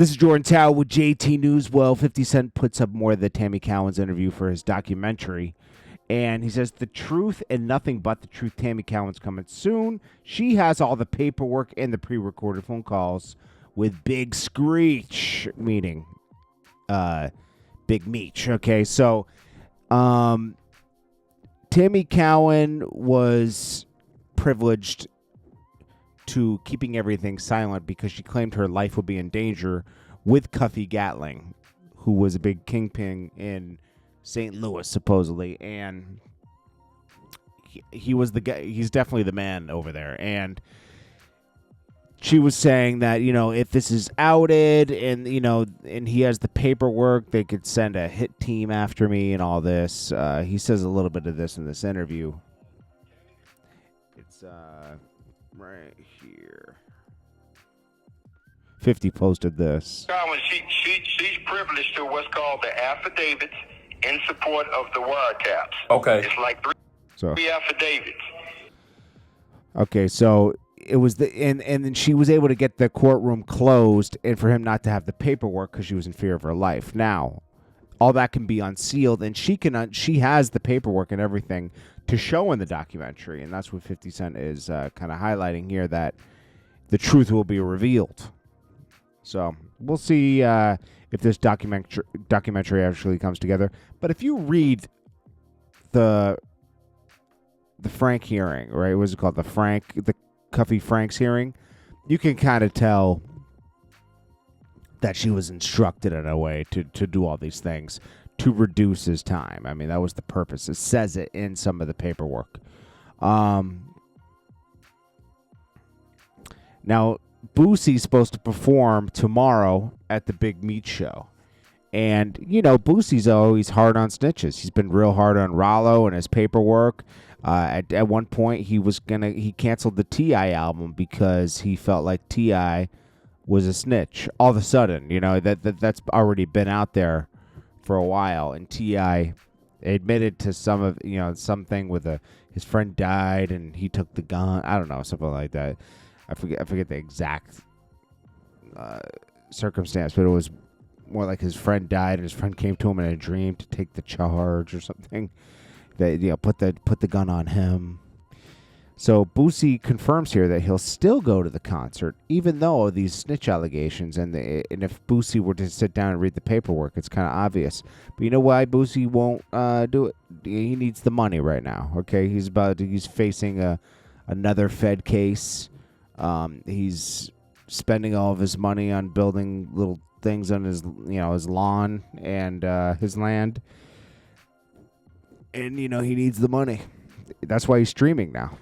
This is Jordan Tower with JT News. Well, 50 Cent puts up more of the Tammy Cowan's interview for his documentary. And he says, the truth and nothing but the truth. Tammy Cowan's coming soon. She has all the paperwork and the pre-recorded phone calls with Big Screech, meaning Big Meech. Okay, so Tammy Cowan was privileged to keeping everything silent because she claimed her life would be in danger with Cuffy Gatling, who was a big kingpin in St. Louis, supposedly, and he was the guy. He's definitely the man over there. And she was saying that, you know, if this is outed and, you know, and he has the paperwork, they could send a hit team after me and all this. He says a little bit of this in this interview. It's right here. 50 posted this. She's privileged to what's called the affidavits in support of the wiretaps. Okay. It's like three affidavits. Okay, so it was and then she was able to get the courtroom closed and for him not to have the paperwork because she was in fear of her life. Now, all that can be unsealed, and she has the paperwork and everything to show in the documentary, and that's what 50 Cent is kind of highlighting here, that the truth will be revealed. So we'll see if this documentary actually comes together. But if you read the Frank hearing, right? What is it called? The Cuffy Frank's hearing, you can kind of tell that she was instructed in a way to do all these things to reduce his time. I mean, that was the purpose. It says it in some of the paperwork. Now, Boosie's supposed to perform tomorrow at the Big Meech show. And, you know, Boosie's always hard on snitches. He's been real hard on Rollo and his paperwork. At one point, he canceled the T.I. album because he felt like T.I. was a snitch. All of a sudden, you know, that's already been out there for a while. And T.I. admitted to something with his friend died and he took the gun. I don't know, something like that. I forget the exact circumstance, but it was more like his friend died and his friend came to him in a dream to take the charge or something. That, you know, put the gun on him. So Boosie confirms here that he'll still go to the concert, even though these snitch allegations. And if Boosie were to sit down and read the paperwork, it's kind of obvious. But you know why Boosie won't do it? He needs the money right now. Okay, he's facing another Fed case. He's spending all of his money on building little things on his lawn and his land. And, you know, he needs the money. That's why he's streaming now.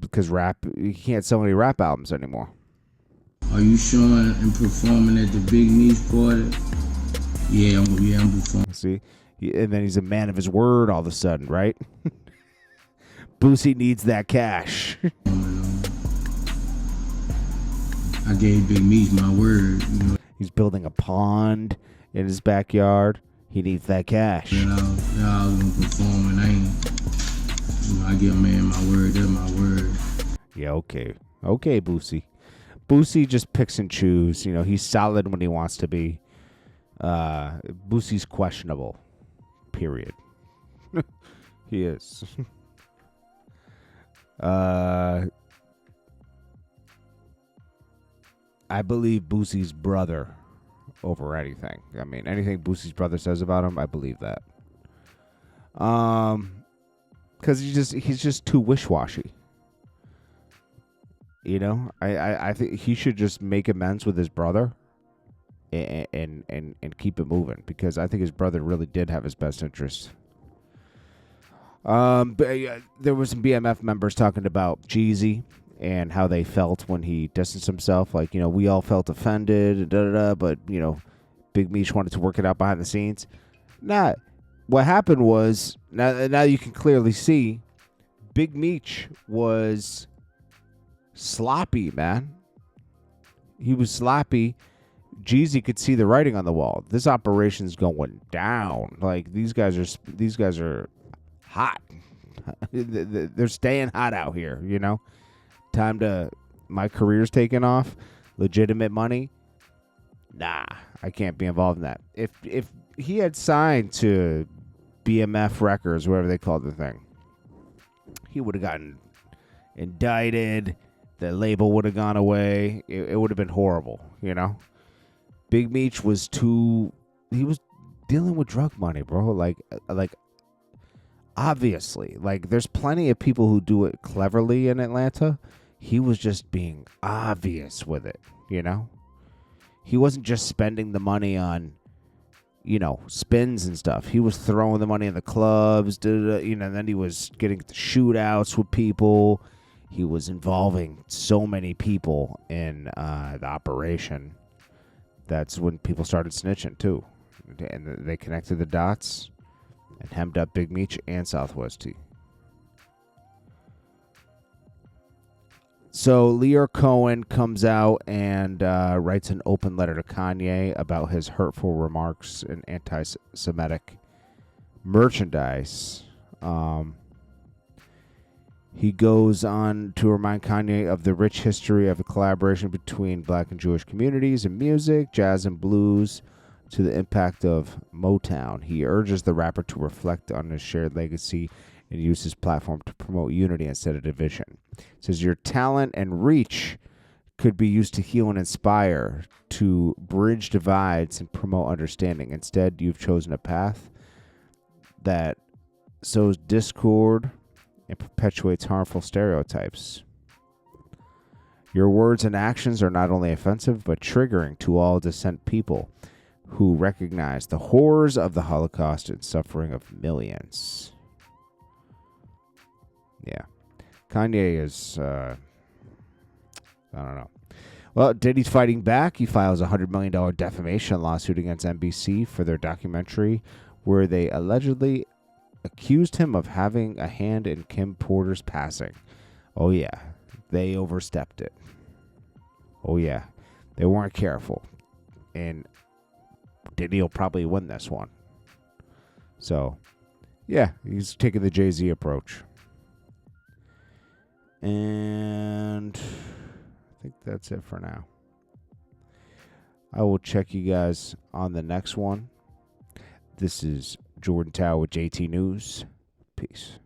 Because he can't sell any rap albums anymore. Are you showing and performing at the Big Meech party? Yeah, I'm performing. See? And then he's a man of his word all of a sudden, right? Boosie needs that cash. I gave Big Meech my word. You know? He's building a pond in his backyard. He needs that cash. And I was going to perform, and I give a man my word. That's my word. Yeah, okay. Okay, Boosie. Boosie just picks and chooses. You know, he's solid when he wants to be. Boosie's questionable. Period. He is. I believe Boosie's brother over anything. I mean, anything Boosie's brother says about him, I believe that. Because he's just too wish-washy. You know, I think he should just make amends with his brother and keep it moving, because I think his brother really did have his best interest. But there were some BMF members talking about Jeezy and how they felt when he distanced himself. Like, you know, we all felt offended, but, you know, Big Meech wanted to work it out behind the scenes. Nah, what happened was, now you can clearly see, Big Meech was sloppy, man. He was sloppy. Jeezy could see the writing on the wall. This operation's going down. Like, these guys are hot. They're staying hot out here, you know? My career's taking off. Legitimate money. nah, I can't be involved in that. If he had signed to BMF Records, whatever they called the thing, he would have gotten indicted. The label would have gone away. It would have been horrible, you know? Big Meech was he was dealing with drug money, bro. Like obviously. Like, there's plenty of people who do it cleverly in Atlanta. He was just being obvious with it, you know? He wasn't just spending the money on, you know, spins and stuff. He was throwing the money in the clubs, you know, and then he was getting the shootouts with people. He was involving so many people in the operation. That's when people started snitching, too. And they connected the dots and hemmed up Big Meech and Southwest T. So Lyor Cohen comes out and writes an open letter to Kanye about his hurtful remarks and anti-Semitic merchandise. He goes on to remind Kanye of the rich history of a collaboration between black and Jewish communities in music, jazz, and blues, to the impact of Motown. He urges the rapper to reflect on his shared legacy and use his platform to promote unity instead of division. He says your talent and reach could be used to heal and inspire, to bridge divides and promote understanding. Instead, you've chosen a path that sows discord and perpetuates harmful stereotypes. Your words and actions are not only offensive, but triggering to all dissent people who recognize the horrors of the Holocaust and suffering of millions. Yeah. Kanye is, I don't know. Well, Diddy's fighting back. He files a $100 million defamation lawsuit against NBC for their documentary where they allegedly accused him of having a hand in Kim Porter's passing. Oh, yeah. They overstepped it. Oh, yeah. They weren't careful. And Diddy will probably win this one. So, yeah, he's taking the Jay-Z approach. And I think that's it for now. I will check you guys on the next one. This is Jordan Tower with JT News. Peace.